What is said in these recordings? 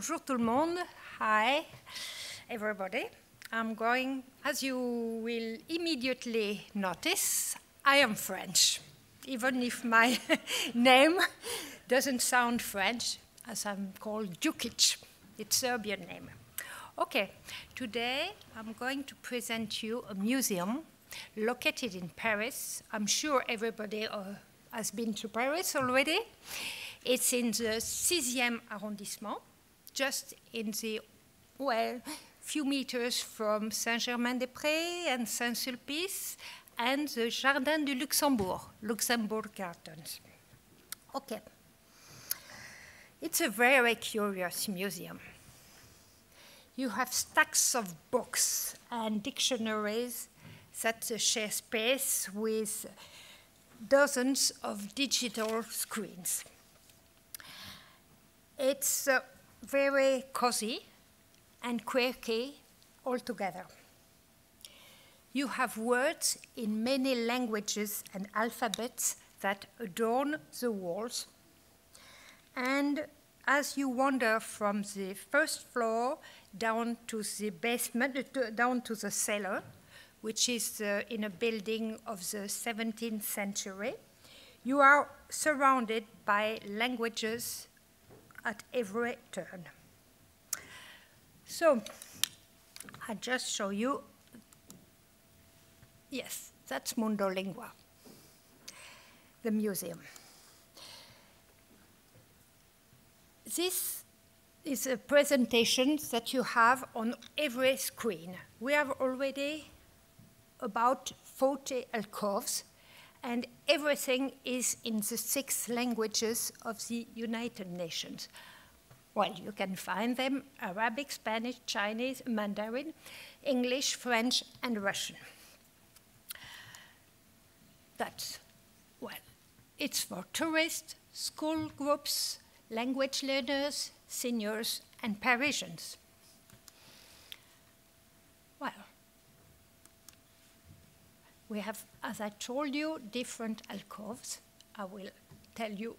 Bonjour tout le monde. Hi, everybody. I'm going, as you will immediately notice, I am French, even if my name doesn't sound French, as I'm called Djukic. It's a Serbian name. Okay, today I'm going to present you a museum located in Paris. I'm sure everybody has been to Paris already. It's in the 6e arrondissement, just in the, well, few meters from Saint-Germain-des-Prés and Saint-Sulpice and the Jardin du Luxembourg, Luxembourg Gardens. Okay. It's a very curious museum. You have stacks of books and dictionaries that share space with dozens of digital screens. It's very cozy and quirky altogether. You have words in many languages and alphabets that adorn the walls. And as you wander from the first floor down to the basement, down to the cellar, which is in a building of the 17th century, you are surrounded by languages at every turn. So, I just show you, yes, that's Mundolingua, the museum. This is a presentation that you have on every screen. We have already about 40 alcoves, and everything is in the 6 languages of the United Nations. Well, you can find them: Arabic, Spanish, Chinese, Mandarin, English, French, and Russian. That's, well, it's for tourists, school groups, language learners, seniors, and Parisians. Well, we have, as I told you, different alcoves. I will tell you,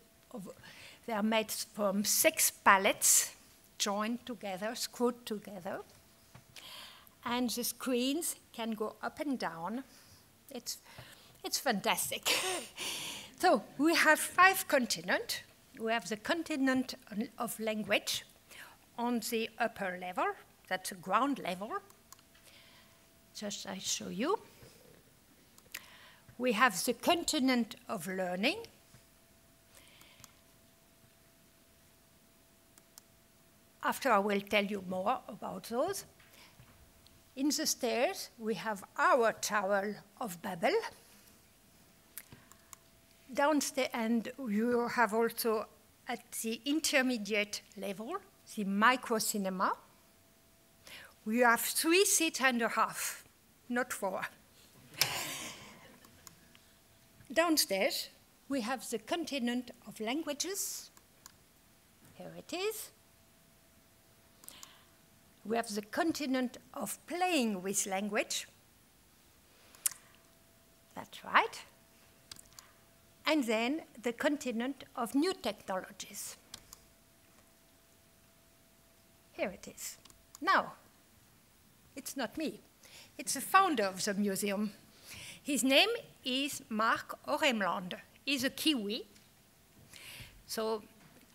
they are made from 6 pallets, joined together, screwed together. And the screens can go up and down. It's fantastic. So we have 5 continents. We have the continent of language on the upper level. That's the ground level. Just I show you. We have the continent of learning. After I will tell you more about those. In the stairs, we have our Tower of Babel. Downstairs, and you have also at the intermediate level, the micro-cinema. We have 3 seats and a half, not 4. Downstairs, we have the continent of languages. Here it is. We have the continent of playing with language. That's right. And then the continent of new technologies. Here it is. Now, it's not me. It's the founder of the museum. His name is Mark Oremland. He's a Kiwi. So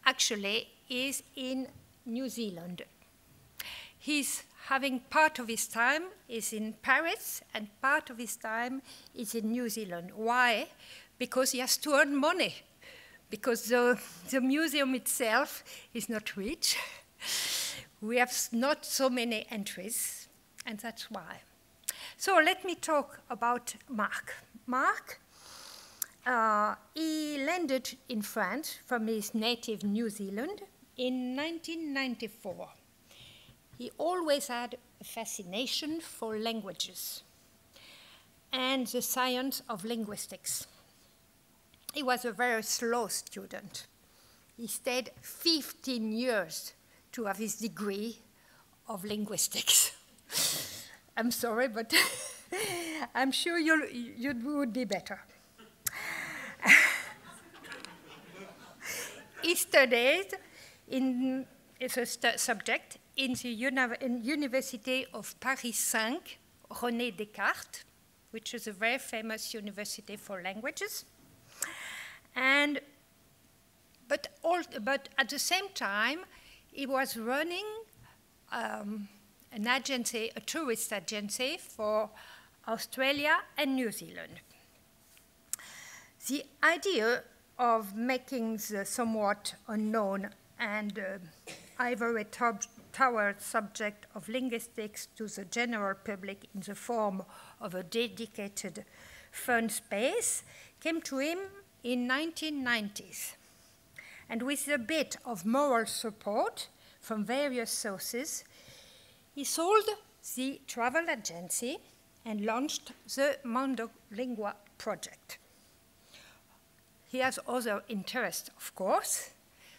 actually, he's in New Zealand. He's having part of his time is in Paris, and part of his time is in New Zealand. Why? Because he has to earn money, because the museum itself is not rich. We have not so many entries, and that's why. So let me talk about Mark. Mark, he landed in France from his native New Zealand in 1994. He always had a fascination for languages and the science of linguistics. He was a very slow student. He stayed 15 years to have his degree of linguistics. I'm sorry, but I'm sure you would be better. He studied in is a subject in the University of Paris 5, René Descartes, which is a very famous university for languages. But at the same time, he was running an agency, a tourist agency for Australia and New Zealand. The idea of making the somewhat unknown and ivory tower subject of linguistics to the general public in the form of a dedicated fun space came to him in 1990s. And with a bit of moral support from various sources, he sold the travel agency and launched the Mundolingua project. He has other interests, of course,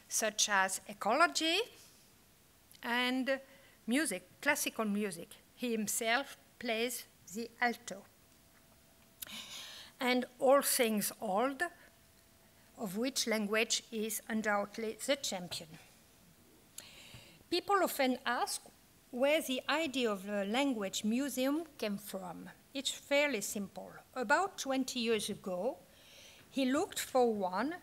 such as ecology and music, classical music. He himself plays the alto. And all things old, of which language is undoubtedly the champion. People often ask where the idea of a language museum came from. It's fairly simple. About 20 years ago, he looked for one,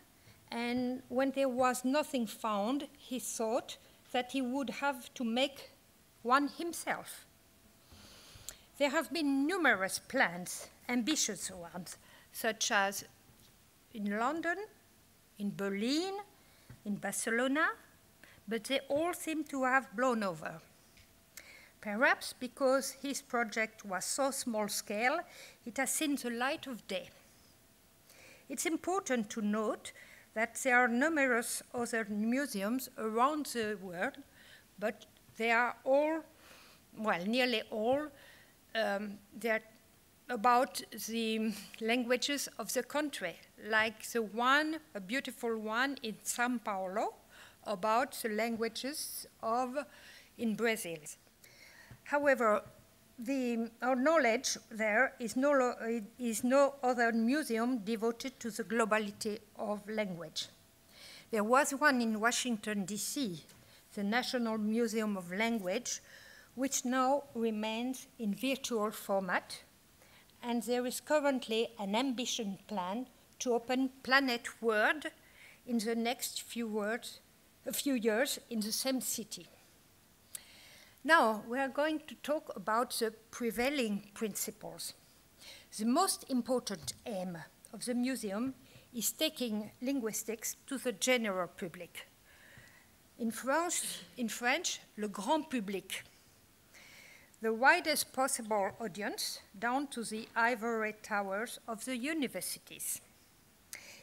and when there was nothing found, he thought that he would have to make one himself. There have been numerous plans, ambitious ones, such as in London, in Berlin, in Barcelona, but they all seem to have blown over. Perhaps because his project was so small scale, it has seen the light of day. It's important to note that there are numerous other museums around the world, but they are all, well, nearly all, they're about the languages of the country, like the one, a beautiful one in São Paulo, about the languages in Brazil. However, our knowledge there is no other museum devoted to the globality of language. There was one in Washington, D.C., the National Museum of Language, which now remains in virtual format, and there is currently an ambition plan to open Planet Word in the next few years in the same city. Now, we are going to talk about the prevailing principles. The most important aim of the museum is taking linguistics to the general public. In French, le grand public, the widest possible audience, down to the ivory towers of the universities.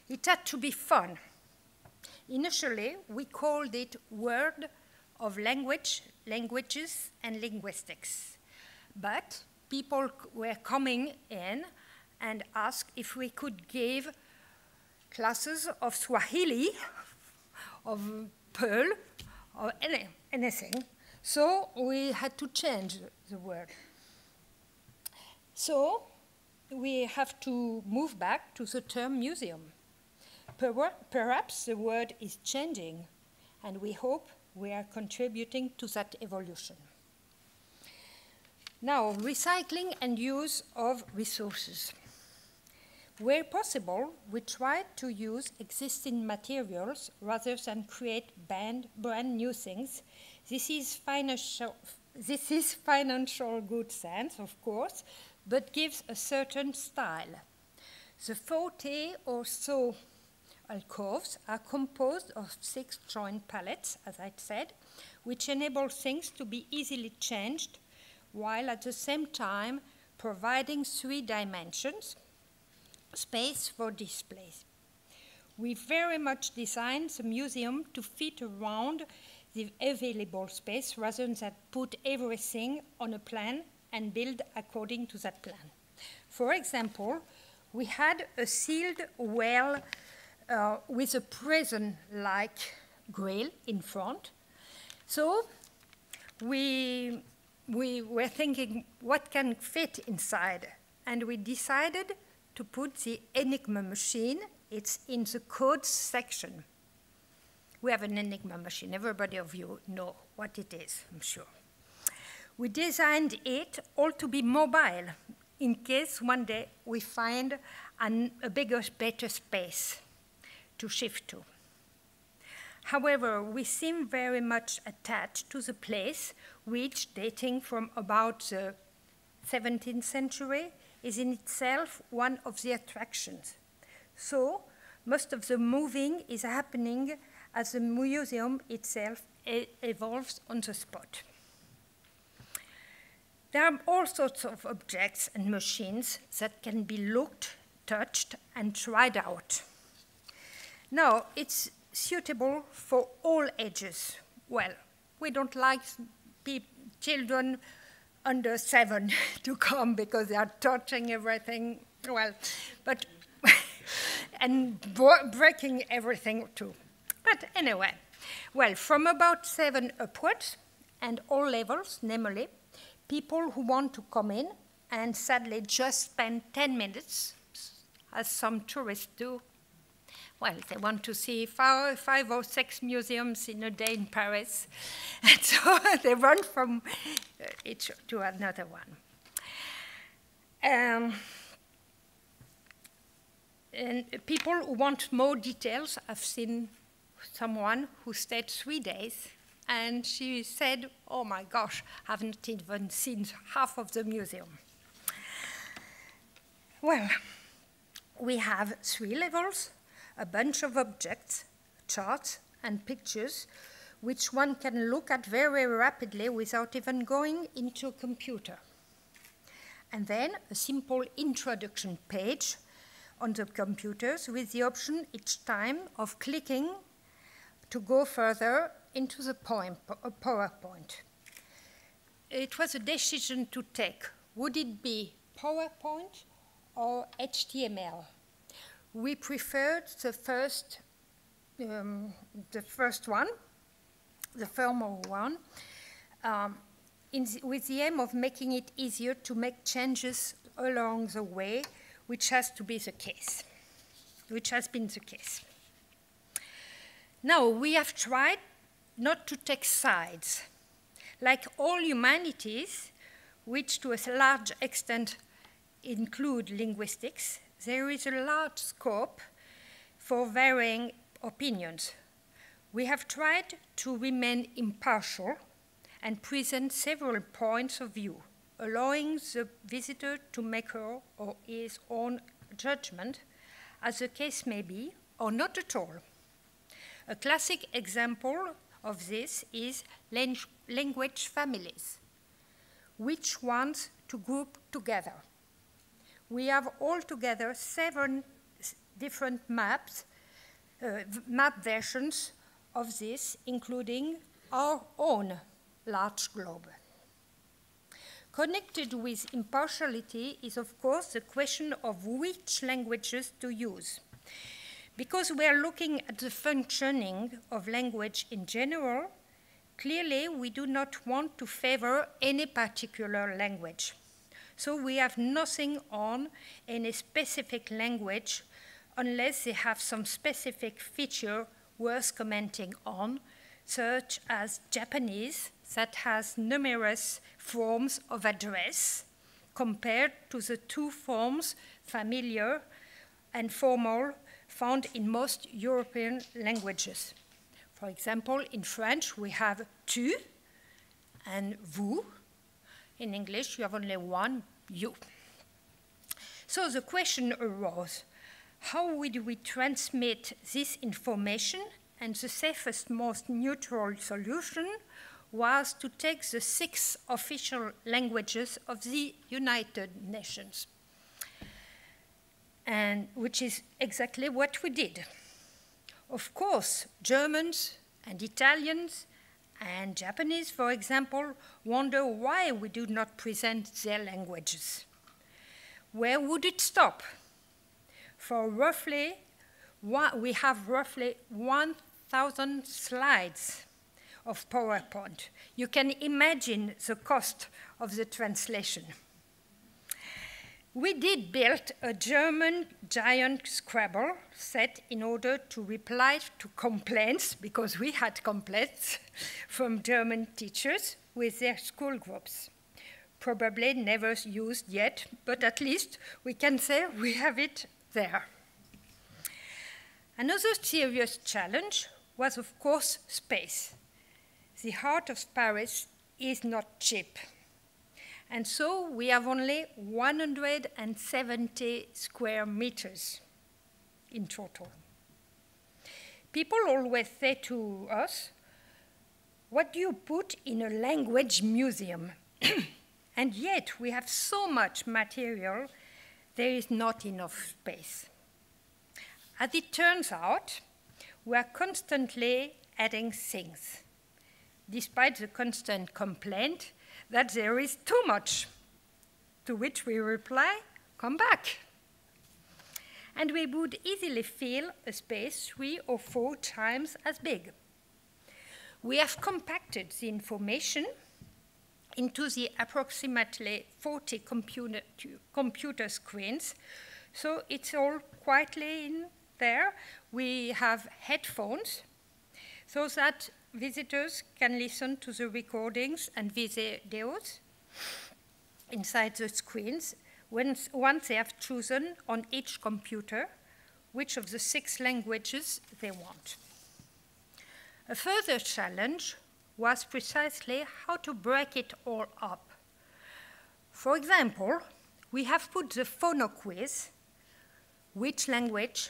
It had to be fun. Initially, we called it Word of Languages and Linguistics. But people were coming in and asked if we could give classes of Swahili, of Pearl, or anything. So we had to change the word. So we have to move back to the term museum. Perhaps the word is changing, and we hope we are contributing to that evolution. Now, recycling and use of resources. Where possible, we try to use existing materials rather than create brand new things. This is financial good sense, of course, but gives a certain style. The 40 or so alcoves are composed of 6 joint palettes, as I said, which enable things to be easily changed, while at the same time providing 3 dimensions, space for displays. We very much designed the museum to fit around the available space rather than put everything on a plan and build according to that plan. For example, we had a sealed well with a prison-like grill in front. So we were thinking what can fit inside, and we decided to put the Enigma machine. It's in the codes section. we have an Enigma machine. Everybody of you know what it is, I'm sure. We designed it all to be mobile in case one day we find a bigger, better space to shift to. However, we seem very much attached to the place, which, dating from about the 17th century, is in itself one of the attractions. So, most of the moving is happening as the museum itself evolves on the spot. There are all sorts of objects and machines that can be looked, touched, and tried out. Now, it's suitable for all ages. Well, we don't like children under 7 to come because they are touching everything, well, but, and breaking everything too. But anyway, well, from about 7 upwards, and all levels, namely, people who want to come in and sadly just spend 10 minutes, as some tourists do. Well, they want to see 5 or 6 museums in a day in Paris, and so they run from each to another one. And people who want more details, I've seen someone who stayed 3 days, and she said, oh my gosh, I haven't even seen half of the museum. Well, we have 3 levels, a bunch of objects, charts, and pictures, which one can look at very rapidly without even going into a computer. And then a simple introduction page on the computers with the option each time of clicking to go further into the PowerPoint. It was a decision to take. Would it be PowerPoint or HTML? We preferred the first one, the formal one, with the aim of making it easier to make changes along the way, which has been the case. Now, we have tried not to take sides. Like all humanities, which to a large extent include linguistics, there is a large scope for varying opinions. We have tried to remain impartial and present several points of view, allowing the visitor to make her or his own judgment, as the case may be, or not at all. A classic example of this is language families. Which ones to group together? We have altogether 7 different map versions of this, including our own large globe. Connected with impartiality is, of course, the question of which languages to use. Because we are looking at the functioning of language in general, clearly we do not want to favor any particular language. So we have nothing on any specific language unless they have some specific feature worth commenting on, such as Japanese, that has numerous forms of address compared to the 2 forms, familiar and formal, found in most European languages. For example, in French, we have tu and vous. In English, you have only one, you. So the question arose, how would we transmit this information? And the safest, most neutral solution was to take the 6 official languages of the United Nations, and which is exactly what we did. Of course, Germans and Italians and Japanese, for example, wonder why we do not present their languages. Where would it stop? For roughly, we have roughly 1,000 slides of PowerPoint. You can imagine the cost of the translation. We did build a German giant Scrabble set in order to reply to complaints, because we had complaints from German teachers with their school groups. Probably never used yet, but at least we can say we have it there. Another serious challenge was, of course, space. The heart of Paris is not cheap. And so we have only 170 square meters in total. People always say to us, what do you put in a language museum? And yet we have so much material, there is not enough space. As it turns out, we are constantly adding things, despite the constant complaint that there is too much, to which we reply, come back. And we would easily fill a space 3 or 4 times as big. We have compacted the information into the approximately 40 computer screens, so it's all quietly in there. We have headphones, so that visitors can listen to the recordings and videos inside the screens once they have chosen on each computer which of the 6 languages they want. A further challenge was precisely how to break it all up. For example, we have put the phono quiz, which language,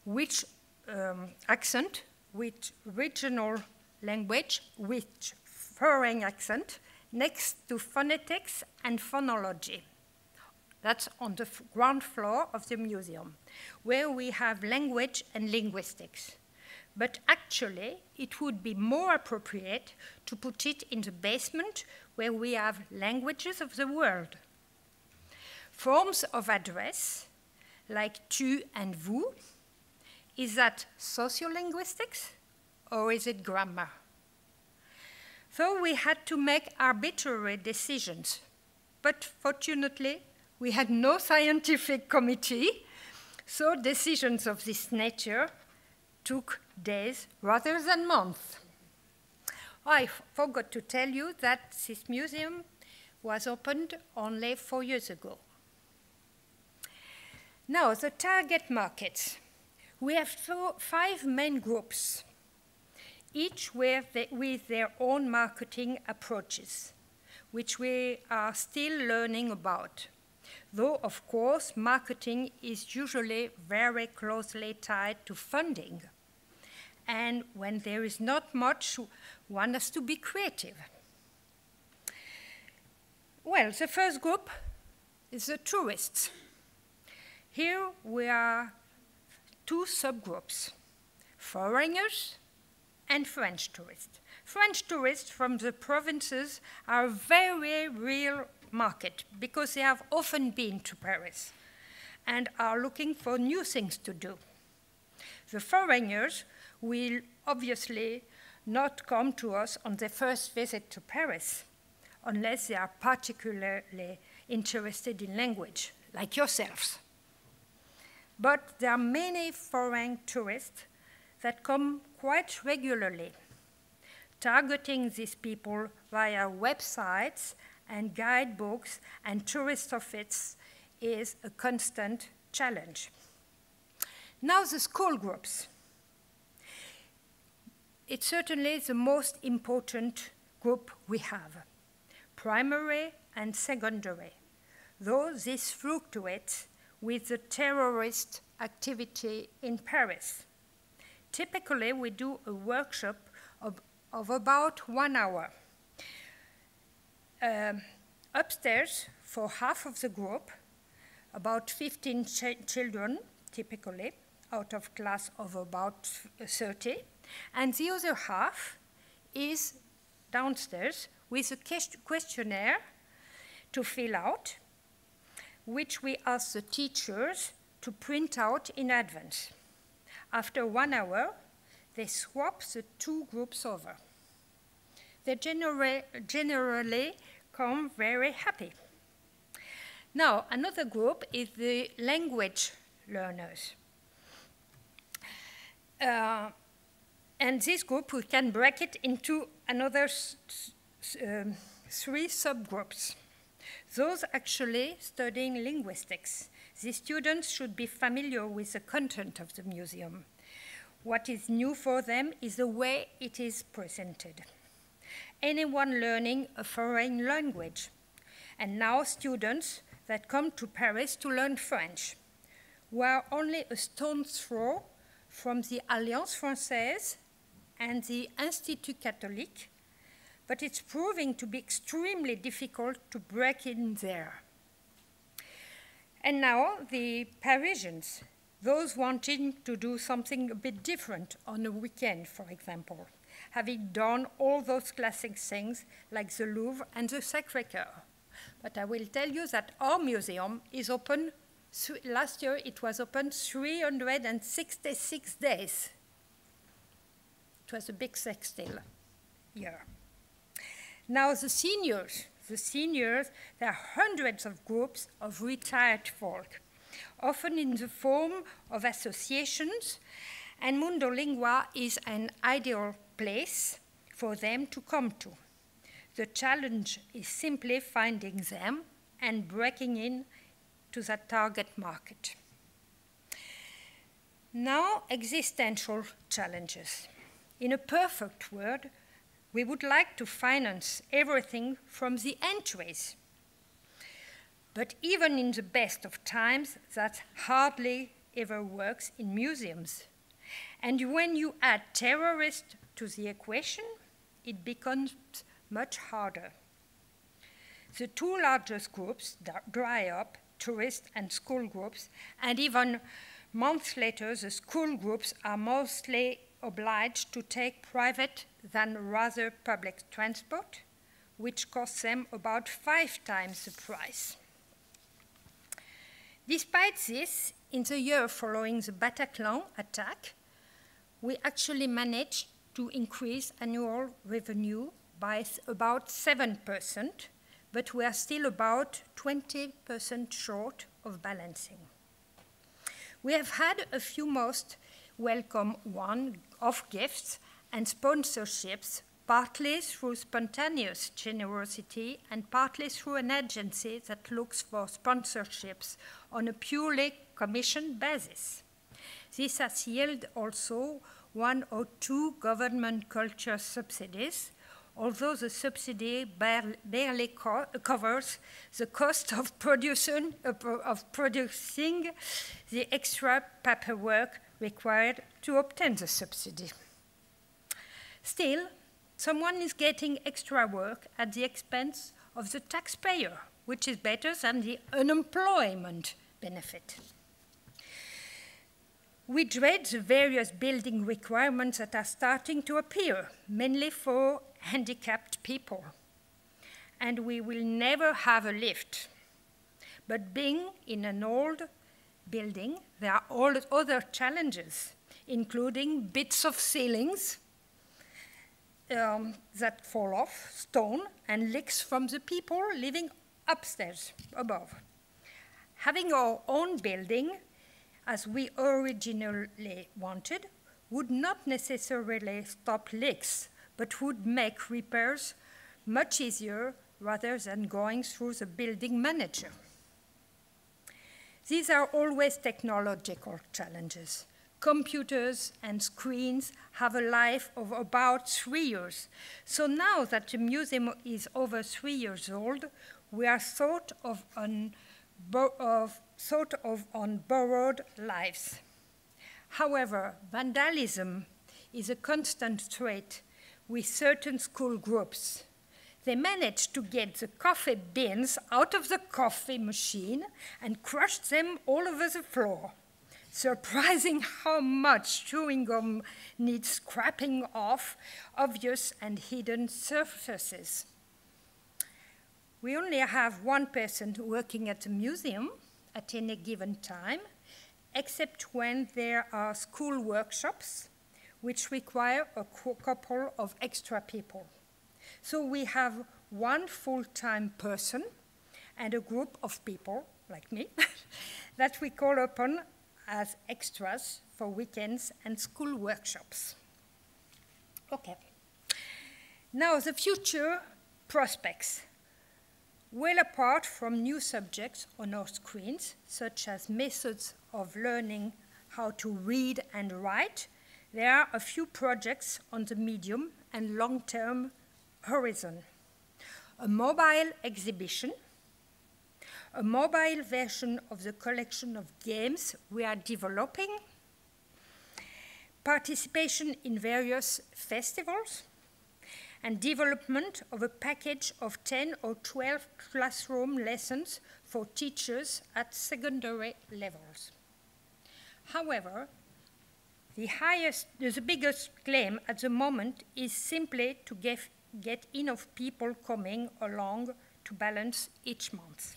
which accent, which regional language, which foreign accent, next to phonetics and phonology. That's on the ground floor of the museum, where we have language and linguistics. But actually, it would be more appropriate to put it in the basement, where we have languages of the world. Forms of address, like tu and vous, is that sociolinguistics, or is it grammar? So we had to make arbitrary decisions, but fortunately, we had no scientific committee, so decisions of this nature took days rather than months. I forgot to tell you that this museum was opened only 4 years ago. Now, the target markets. We have 5 main groups, each with their own marketing approaches, which we are still learning about. Though, of course, marketing is usually very closely tied to funding. And when there is not much, one has to be creative. Well, the first group is the tourists. Here we are 2 subgroups, foreigners and French tourists. French tourists from the provinces are a very real market because they have often been to Paris and are looking for new things to do. The foreigners will obviously not come to us on their first visit to Paris unless they are particularly interested in language, like yourselves. But there are many foreign tourists that come quite regularly. Targeting these people via websites and guidebooks and tourist offices is a constant challenge. Now the school groups. It's certainly the most important group we have, primary and secondary, though this fluctuates with the terrorist activity in Paris. Typically, we do a workshop of about 1 hour. Upstairs, for half of the group, about 15 children, typically, out of class of about 30, and the other half is downstairs with a questionnaire to fill out, which we ask the teachers to print out in advance. After 1 hour, they swap the 2 groups over. They generally come very happy. Now, another group is the language learners. And this group, we can break it into another three subgroups. Those actually studying linguistics. The students should be familiar with the content of the museum. What is new for them is the way it is presented. Anyone learning a foreign language, and now students that come to Paris to learn French, were only a stone's throw from the Alliance Française and the Institut Catholique, but it's proving to be extremely difficult to break in there. And now the Parisians, those wanting to do something a bit different on a weekend, for example, having done all those classic things like the Louvre and the Sacré-Cœur. But I will tell you that our museum is open. Last year it was open 366 days. It was a big sextile year. Now the seniors, there are hundreds of groups of retired folk, often in the form of associations, and Mundolingua is an ideal place for them to come to. The challenge is simply finding them and breaking in to that target market. Now, existential challenges. In a perfect world, we would like to finance everything from the entries. But even in the best of times, that hardly ever works in museums. And when you add terrorists to the equation, it becomes much harder. The two largest groups dry up, tourist and school groups, and even months later, the school groups are mostly obliged to take private than rather public transport, which costs them about 5 times the price. Despite this, in the year following the Bataclan attack, we actually managed to increase annual revenue by about 7%, but we are still about 20% short of balancing. We have had a few most welcome one-off gifts and sponsorships, partly through spontaneous generosity and partly through an agency that looks for sponsorships on a purely commission basis. This has yielded also 1 or 2 government culture subsidies, although the subsidy barely covers the cost of producing the extra paperwork required to obtain the subsidy. Still, someone is getting extra work at the expense of the taxpayer, which is better than the unemployment benefit. We dread the various building requirements that are starting to appear, mainly for handicapped people. And we will never have a lift. But being in an old building, there are all other challenges, including bits of ceilings that fall off, stone, and leaks from the people living upstairs, above. Having our own building, as we originally wanted, would not necessarily stop leaks, but would make repairs much easier rather than going through the building manager. These are always technological challenges. Computers and screens have a life of about 3 years. So now that the museum is over 3 years old, we are sort of on borrowed lives. However, vandalism is a constant threat with certain school groups. They managed to get the coffee beans out of the coffee machine and crush them all over the floor. Surprising how much chewing gum needs scraping off obvious and hidden surfaces. We only have 1 person working at the museum at any given time, except when there are school workshops, which require a couple of extra people. So we have 1 full-time person and a group of people, like me, that we call upon as extras for weekends and school workshops. Okay. Now, the future prospects. Well apart from new subjects on our screens, such as methods of learning how to read and write, there are a few projects on the medium and long-term horizon. A mobile exhibition, a mobile version of the collection of games we are developing, participation in various festivals, and development of a package of 10 or 12 classroom lessons for teachers at secondary levels. However, the biggest claim at the moment is simply to get enough people coming along to balance each month.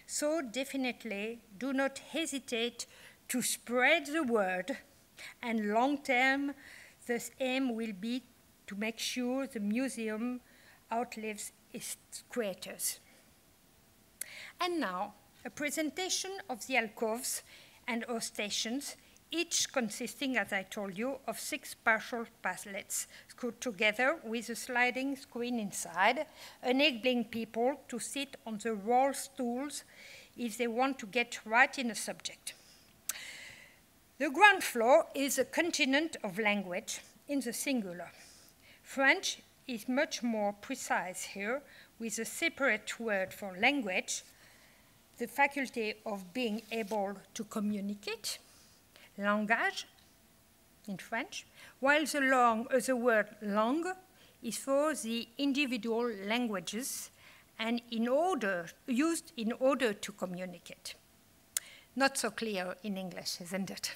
So definitely do not hesitate to spread the word, and long term, the aim will be to make sure the museum outlives its creators. And now, a presentation of the alcoves and our stations, each consisting, as I told you, of 6 partial paslets screwed together with a sliding screen inside, enabling people to sit on the roll stools if they want to get right in a subject. The ground floor is a continent of language in the singular. French is much more precise here, with a separate word for language, the faculty of being able to communicate, langage in French, while the word langue is for the individual languages and used in order to communicate. Not so clear in English, isn't it?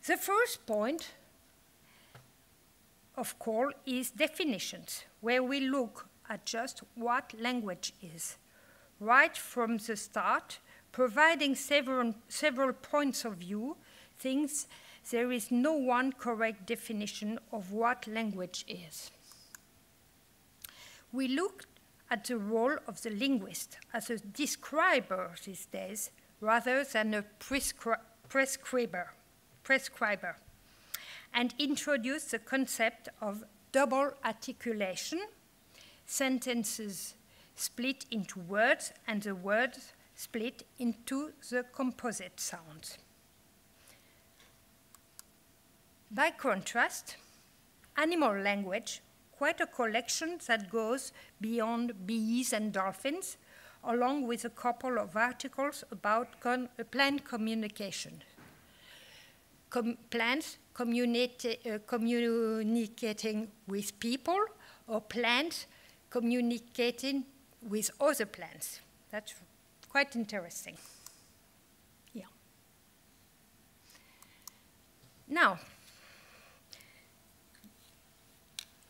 The first point of call is definitions, where we look at just what language is, right from the start, providing several points of view, thinks there is no one correct definition of what language is. We looked at the role of the linguist as a describer these days, rather than a prescriber, and introduced the concept of double articulation, sentences split into words and the words split into the composite sounds. By contrast, animal language, quite a collection that goes beyond bees and dolphins, along with a couple of articles about plant communication. Plants communicating with people, or plants communicating with other plants. That's quite interesting. Yeah. Now,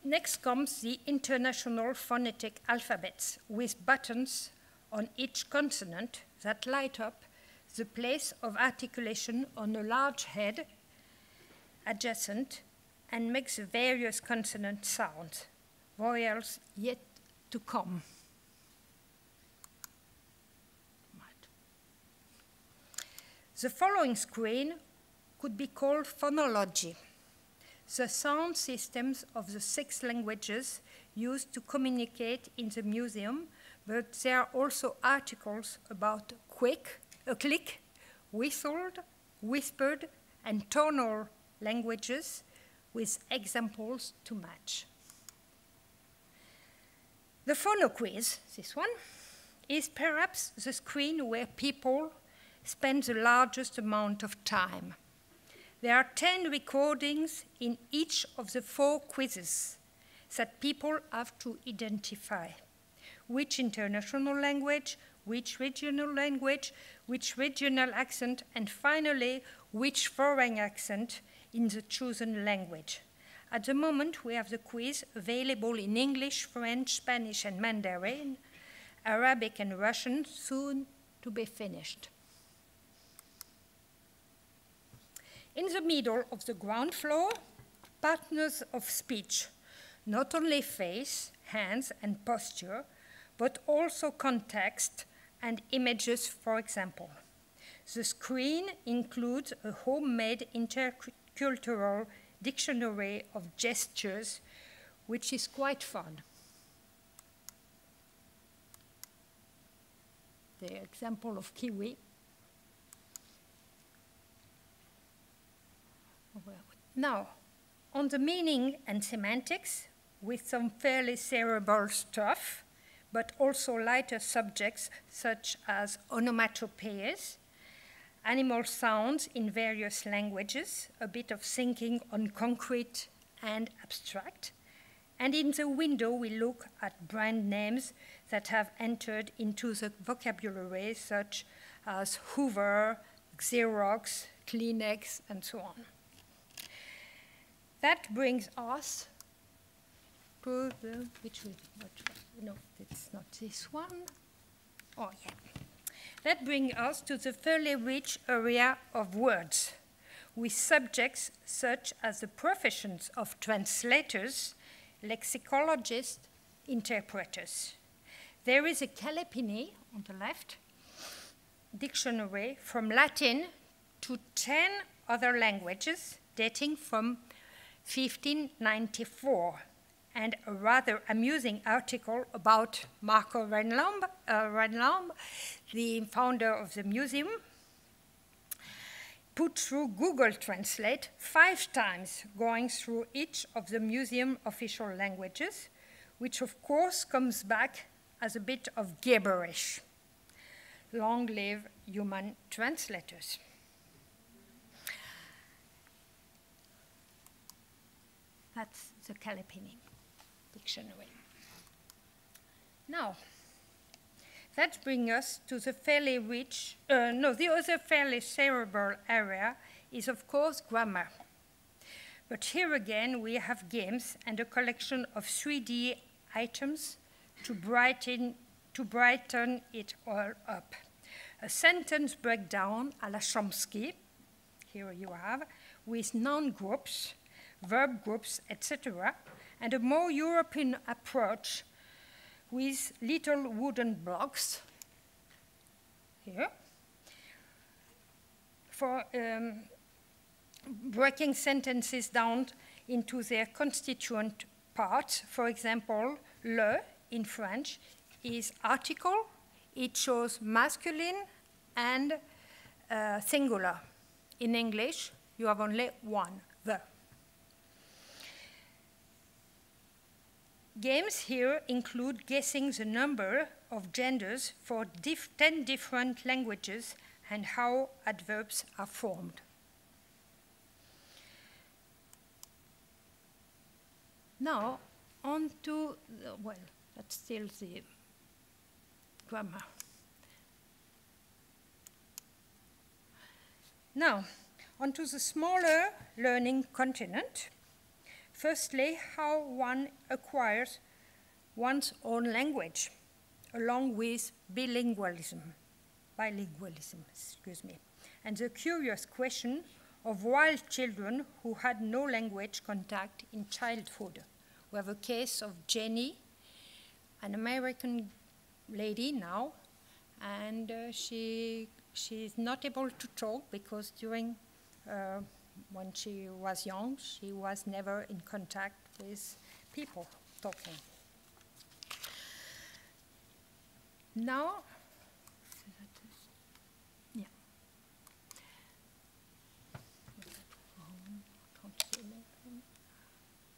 next comes the international phonetic alphabets with buttons on each consonant that light up the place of articulation on a large head adjacent and makes the various consonant sounds, vowels yet to come. Right. The following screen could be called phonology, the sound systems of the 6 languages used to communicate in the museum, but there are also articles about click, whistled, whispered, and tonal languages with examples to match. The phono quiz, this one, is perhaps the screen where people spend the largest amount of time. There are 10 recordings in each of the 4 quizzes that people have to identify. Which international language, which regional language, which regional accent, and finally, which foreign accent in the chosen language. At the moment, we have the quiz available in English, French, Spanish, and Mandarin, Arabic and Russian, soon to be finished. In the middle of the ground floor, partners of speech, not only face, hands, and posture, but also context and images, for example. The screen includes a homemade intercultural dictionary of gestures, which is quite fun. The example of kiwi. Now, on the meaning and semantics, with some fairly cerebral stuff, but also lighter subjects such as onomatopoeias, animal sounds in various languages, a bit of thinking on concrete and abstract. And in the window, we look at brand names that have entered into the vocabulary, such as Hoover, Xerox, Kleenex, and so on. That brings us to the, no, it's not this one. Oh, yeah. That brings us to the fairly rich area of words, with subjects such as the professions of translators, lexicologists, interpreters. There is a Calepini on the left, dictionary from Latin to 10 other languages dating from 1594, and a rather amusing article about Marco Renlamb, the founder of the museum, put through Google Translate 5 times, going through each of the museum official languages, which of course comes back as a bit of gibberish. Long live human translators. That's the Calepini dictionary. Now, that brings us to the fairly rich, the other fairly cerebral area is, of course, grammar. But here again, we have games and a collection of 3D items to brighten it all up. A sentence breakdown à la Chomsky, here you have, with noun groups, verb groups, etc., and a more European approach with little wooden blocks here for breaking sentences down into their constituent parts. For example, le in French is article. It shows masculine and singular. In English, you have only one, the. Games here include guessing the number of genders for 10 different languages and how adverbs are formed. Now, on to, well, that's still the grammar. Now, onto the smaller learning continent. Firstly, how one acquires one's own language, along with bilingualism, and the curious question of wild children who had no language contact in childhood. We have a case of Jenny, an American lady now, and she's not able to talk because during when she was young, she was never in contact with people talking. Now, yeah.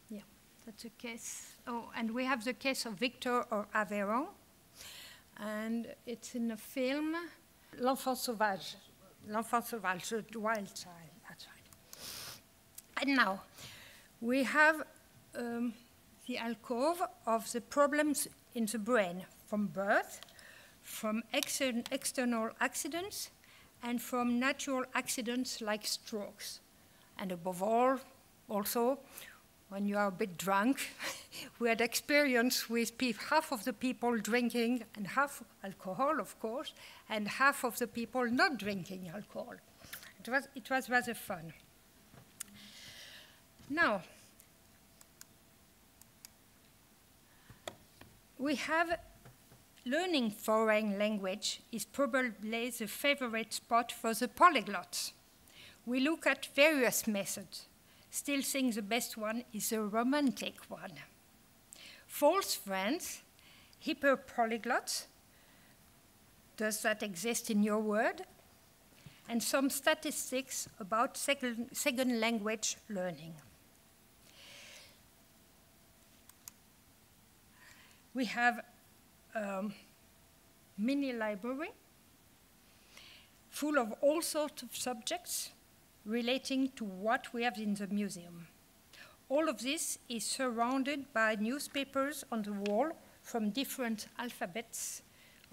Yeah, that's a case. Oh, and we have the case of Victor or Aveyron, and it's in a film, L'Enfant Sauvage, the wild child. And now, we have the alcove of the problems in the brain from birth, from external accidents, and from natural accidents like strokes. And above all, also, when you are a bit drunk, we had experience with half of the people drinking and half alcohol, of course, and half of the people not drinking alcohol. It was rather fun. Now, we have learning foreign language is probably the favorite spot for the polyglots. We look at various methods. Still think the best one is the romantic one. False friends, hyper-polyglots, does that exist in your word? And some statistics about second language learning. We have a mini library full of all sorts of subjects relating to what we have in the museum. All of this is surrounded by newspapers on the wall from different alphabets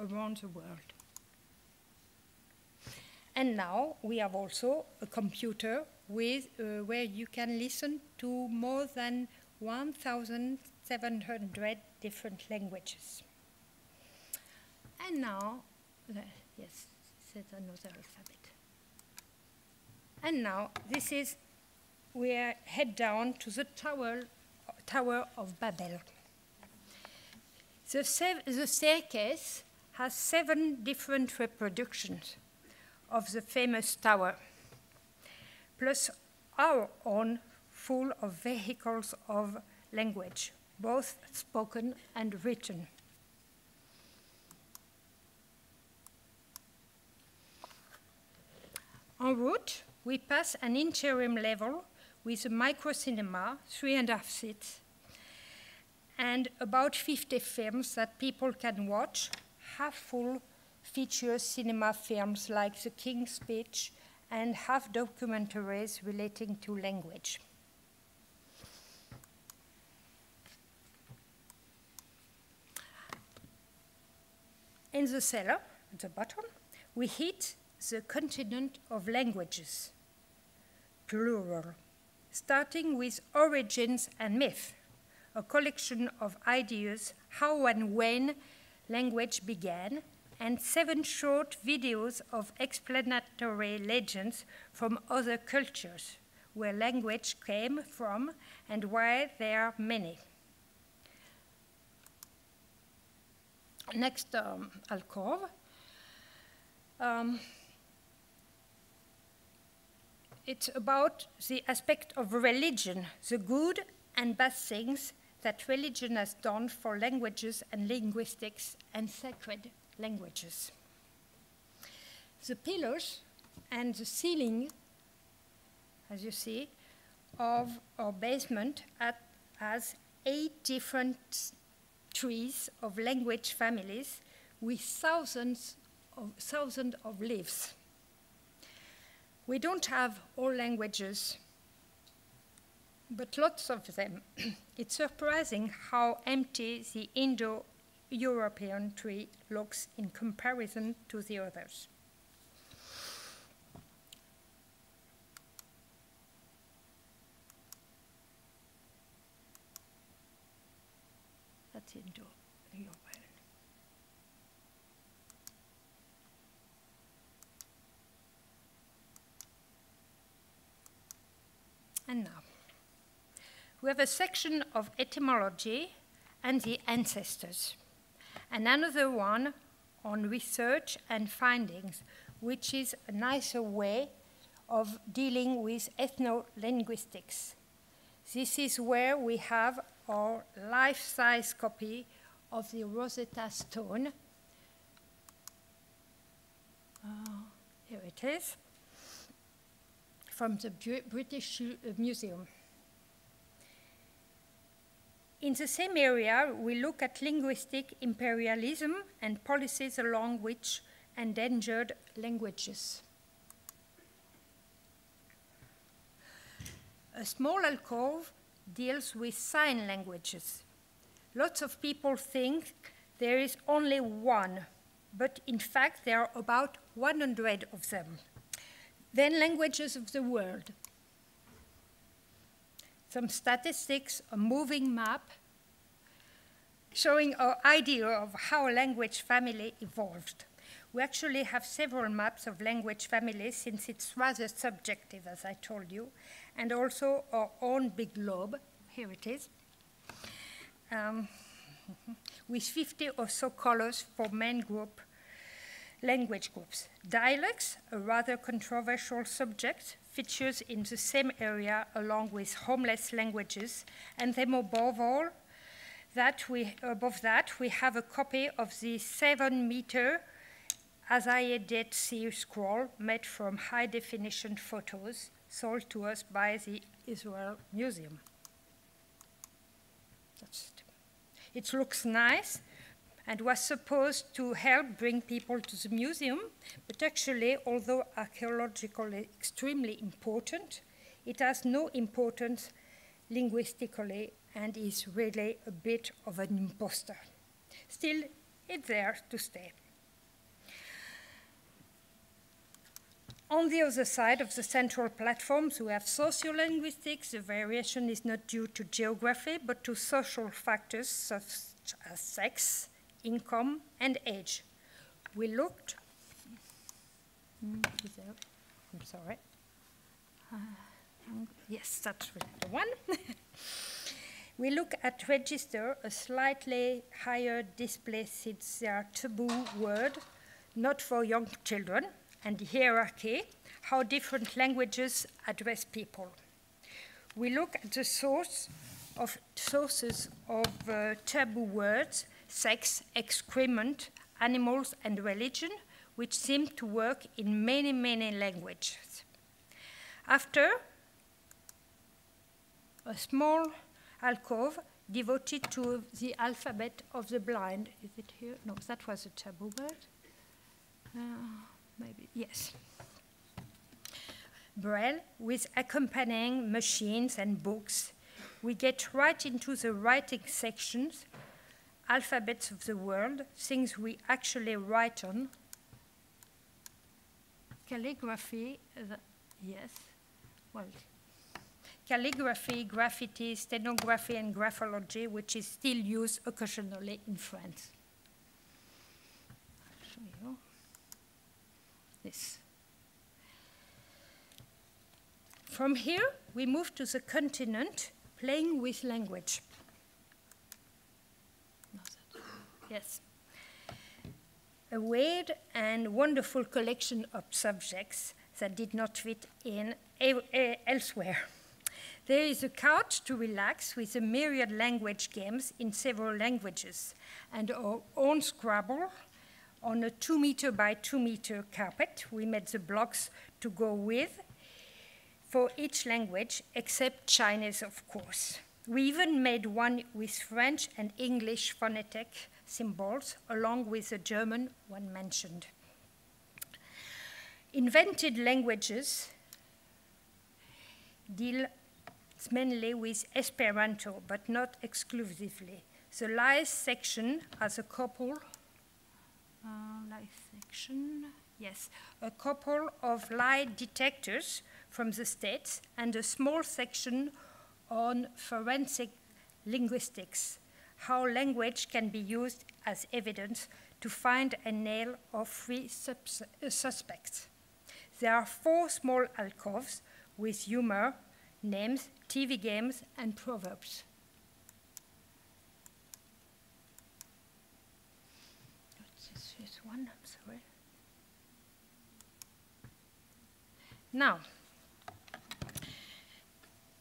around the world. And now we have also a computer with, where you can listen to more than 1,700 different languages. And now, yes, that's another alphabet. And now we head down to the Tower of Babel. The staircase has 7 different reproductions of the famous tower, plus our own full of vehicles of language, both spoken and written. En route, we pass an interim level with a micro-cinema, 3.5 seats, and about 50 films that people can watch, half-full feature cinema films like The King's Speech and half documentaries relating to language. In the cellar, at the bottom, we hit the continent of languages, plural, starting with origins and myth, a collection of ideas how and when language began, and 7 short videos of explanatory legends from other cultures, where language came from and why there are many. Next alcove. It's about the aspect of religion, the good and bad things that religion has done for languages and linguistics and sacred languages. The pillars and the ceiling, as you see, of our basement has 8 different trees of language families with thousands of leaves. We don't have all languages, but lots of them. It's surprising how empty the Indo-European tree looks in comparison to the others. That's Indo-European. And now, we have a section of etymology and the ancestors, and another one on research and findings, which is a nicer way of dealing with ethno-linguistics. This is where we have our life-size copy of the Rosetta Stone. Here it is, from the British Museum. In the same area, we look at linguistic imperialism and policies along which endangered languages. A small alcove deals with sign languages. Lots of people think there is only one, but in fact there are about 100 of them. Then languages of the world. Some statistics, a moving map showing our idea of how a language family evolved. We actually have several maps of language families since it's rather subjective, as I told you, and also our own big globe. Here it is. with 50 or so colors for main group language groups. Dialects, a rather controversial subject, features in the same area along with homeless languages, and then above that we have a copy of the 7-meter Azai Dead Sea Scroll made from high-definition photos sold to us by the Israel Museum. That's it. It looks nice and was supposed to help bring people to the museum, but actually, although archaeologically extremely important, it has no importance linguistically and is really a bit of an imposter. Still, it's there to stay. On the other side of the central platforms, we have sociolinguistics. The variation is not due to geography, but to social factors such as sex, income, and age. We looked, I'm sorry. Yes, that's the one. We look at register, a slightly higher display since they are taboo word, not for young children, and hierarchy, how different languages address people. We look at the sources of taboo words, sex, excrement, animals, and religion, which seem to work in many, many languages. After, a small alcove devoted to the alphabet of the blind. Is it here? No, that was a taboo word. Maybe, yes. Braille, with accompanying machines and books. We get right into the writing sections, alphabets of the world, things we actually write on. Calligraphy, yes, well, calligraphy, graffiti, stenography, and graphology, which is still used occasionally in France. I'll show you this. From here, we move to the continent, playing with language. Yes. A weird and wonderful collection of subjects that did not fit in elsewhere. There is a couch to relax with a myriad language games in several languages, and our own Scrabble on a 2-meter by 2-meter carpet. We made the blocks to go with for each language, except Chinese, of course. We even made one with French and English phonetic symbols, along with the German one mentioned. Invented languages deal mainly with Esperanto, but not exclusively. The lies section has a couple, a couple of lie detectors from the States and a small section on forensic linguistics, how language can be used as evidence to find and nail or free suspects. There are 4 small alcoves with humor, names, TV games, and proverbs. This one, I'm sorry. Now,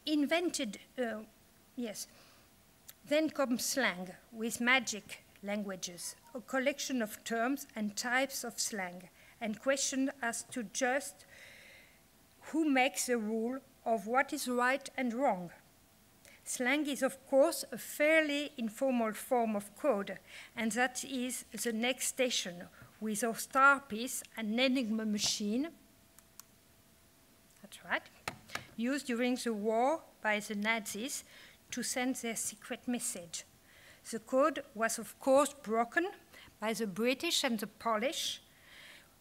invented, yes. Then comes slang with magic languages, a collection of terms and types of slang, and question as to just who makes the rule of what is right and wrong. Slang is, of course, a fairly informal form of code, and that is the next station with our star piece, an enigma machine, that's right, used during the war by the Nazis to send their secret message. The code was, of course, broken by the British and the Polish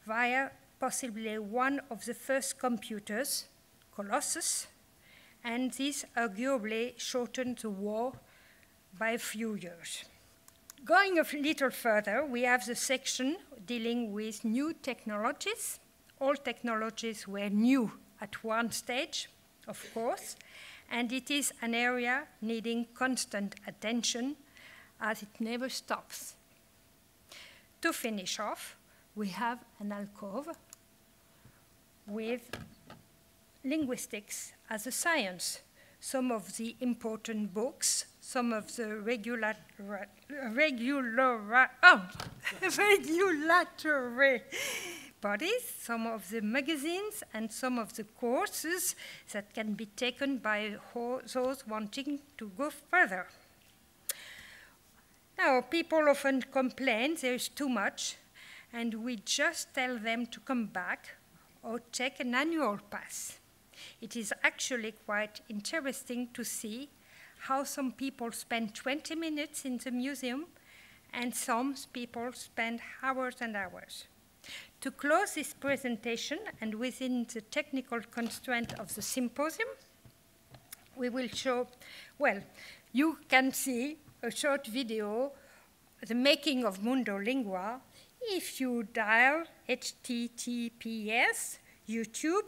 via possibly one of the first computers, Colossus, and this arguably shortened the war by a few years. Going a little further, we have the section dealing with new technologies. All technologies were new at one stage, of course, and it is an area needing constant attention as it never stops. To finish off, we have an alcove with linguistics as a science. Some of the important books, some of the regulatory bodies, some of the magazines, and some of the courses that can be taken by those wanting to go further. Now, people often complain there is too much, and we just tell them to come back or take an annual pass. It is actually quite interesting to see how some people spend 20 minutes in the museum and some people spend hours and hours. To close this presentation, and within the technical constraint of the symposium, we will show, well, you can see a short video, the making of Mundolingua, if you dial https YouTube.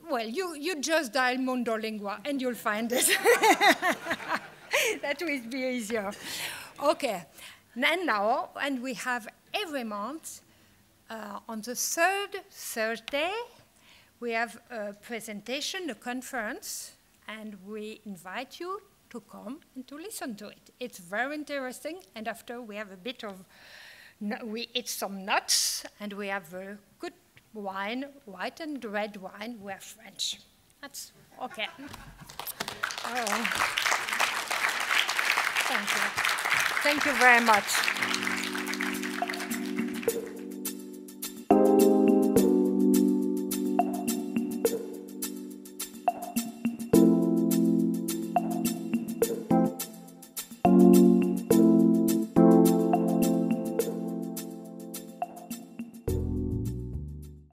Well, you just dial Mundolingua and you'll find it. That will be easier. Okay, and we have every month, on the third Thursday, we have a presentation, a conference, and we invite you to come and to listen to it. It's very interesting, and after we have a bit of, we eat some nuts, and we have a good wine, white and red wine. We are French. That's okay. Thank you. Thank you very much.